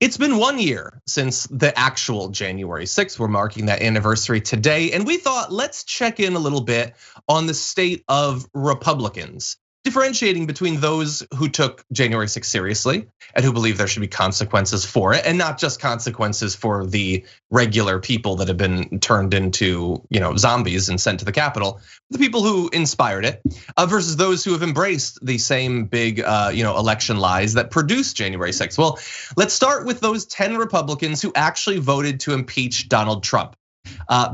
It's been 1 year since the actual January 6th. We're marking that anniversary today. And we thought, let's check in a little bit on the state of Republicans, differentiating between those who took January 6th seriously and who believe there should be consequences for it, and not just consequences for the regular people that have been turned into zombies and sent to the Capitol, the people who inspired it, versus those who have embraced the same big election lies that produced January 6th. Well, let's start with those 10 Republicans who actually voted to impeach Donald Trump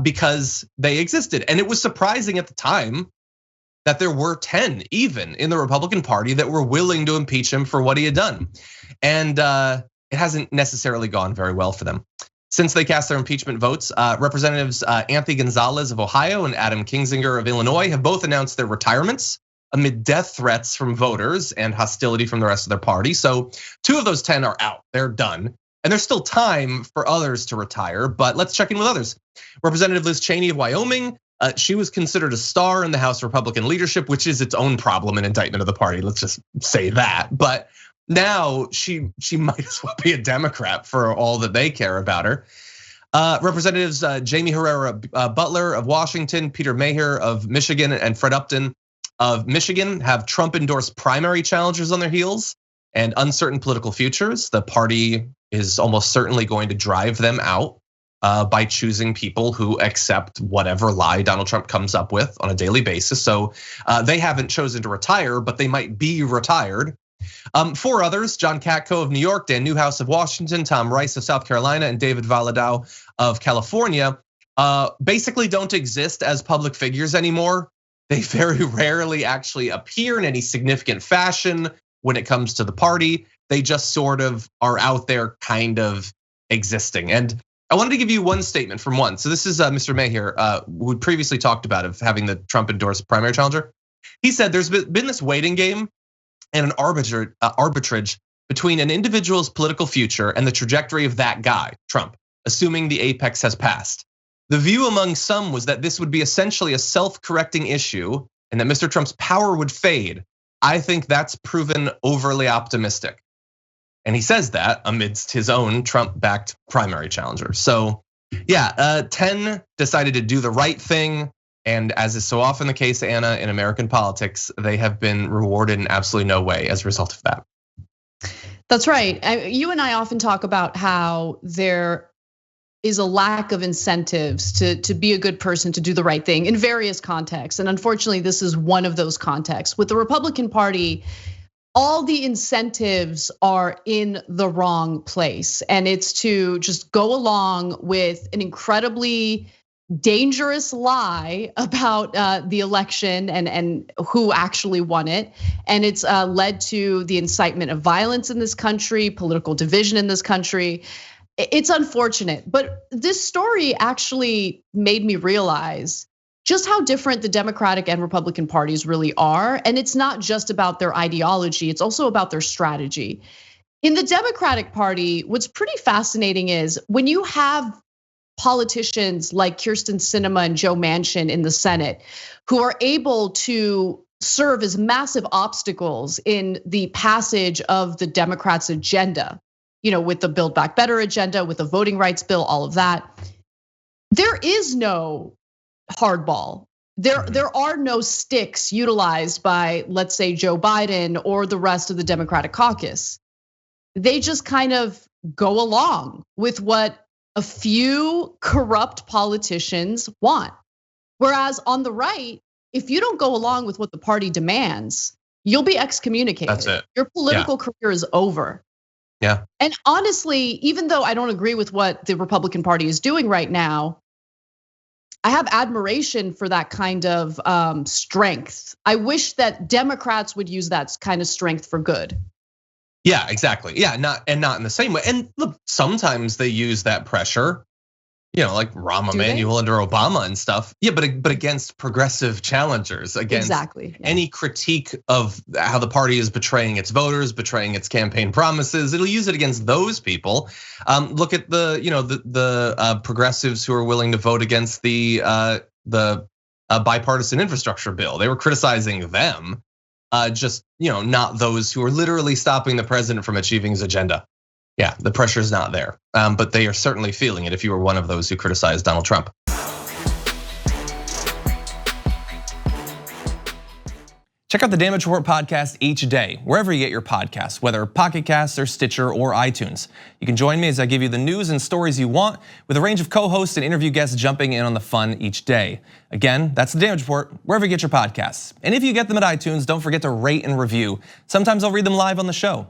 because they existed. And it was surprising at the time that there were 10 even in the Republican Party that were willing to impeach him for what he had done. And it hasn't necessarily gone very well for them. Since they cast their impeachment votes, Representatives Anthony Gonzalez of Ohio and Adam Kinzinger of Illinois have both announced their retirements amid death threats from voters and hostility from the rest of their party. So 2 of those 10 are out, they're done. And there's still time for others to retire, but let's check in with others. Representative Liz Cheney of Wyoming, she was considered a star in the House Republican leadership, which is its own problem and indictment of the party. Let's just say that. But now she might as well be a Democrat for all that they care about her. Representatives Jamie Herrera Butler of Washington, Peter Maher of Michigan, and Fred Upton of Michigan have Trump-endorsed primary challengers on their heels and uncertain political futures. The party is almost certainly going to drive them out by choosing people who accept whatever lie Donald Trump comes up with on a daily basis. So they haven't chosen to retire, but they might be retired. 4 others, John Katko of New York, Dan Newhouse of Washington, Tom Rice of South Carolina, and David Valadao of California, basically don't exist as public figures anymore. They very rarely actually appear in any significant fashion when it comes to the party. They just sort of are out there kind of existing. And I wanted to give you one statement from one. So this is Mr. Maher, who previously talked about of having the Trump endorsed primary challenger. He said there's been this waiting game and an arbitrage between an individual's political future and the trajectory of that guy, Trump, assuming the apex has passed. The view among some was that this would be essentially a self-correcting issue and that Mr. Trump's power would fade. I think that's proven overly optimistic. And he says that amidst his own Trump-backed primary challenger. So yeah, 10 decided to do the right thing. And as is so often the case, Anna, in American politics, they have been rewarded in absolutely no way as a result of that. That's right. You and I often talk about how there is a lack of incentives to be a good person, to do the right thing in various contexts. And unfortunately, this is one of those contexts. With the Republican Party, all the incentives are in the wrong place. And it's to just go along with an incredibly dangerous lie about the election and who actually won it. And it's led to the incitement of violence in this country, political division in this country. It's unfortunate, but this story actually made me realize just how different the Democratic and Republican parties really are. And it's not just about their ideology, it's also about their strategy. In the Democratic Party, what's pretty fascinating is when you have politicians like Kyrsten Sinema and Joe Manchin in the Senate who are able to serve as massive obstacles in the passage of the Democrats' agenda, with the Build Back Better agenda, with the voting rights bill, all of that. There is no hardball. There are no sticks utilized by, let's say, Joe Biden or the rest of the Democratic caucus. They just kind of go along with what a few corrupt politicians want. Whereas on the right, if you don't go along with what the party demands, you'll be excommunicated. That's it. Your political career is over. Yeah. And honestly, even though I don't agree with what the Republican Party is doing right now, I have admiration for that kind of strength. I wish that Democrats would use that kind of strength for good. Yeah, exactly. Yeah, not in the same way. And look, sometimes they use that pressure, like Rahm Emanuel under Obama and stuff. Yeah, but against progressive challengers, against any critique of how the party is betraying its voters, betraying its campaign promises, it'll use it against those people. Look at the progressives who are willing to vote against the bipartisan infrastructure bill. They were criticizing them. Just not those who are literally stopping the president from achieving his agenda. Yeah, the pressure is not there, but they are certainly feeling it if you were one of those who criticized Donald Trump. Check out the Damage Report podcast each day, wherever you get your podcasts, whether Pocket Casts or Stitcher or iTunes. You can join me as I give you the news and stories you want, with a range of co-hosts and interview guests jumping in on the fun each day. Again, that's the Damage Report, wherever you get your podcasts. And if you get them at iTunes, don't forget to rate and review. Sometimes I'll read them live on the show.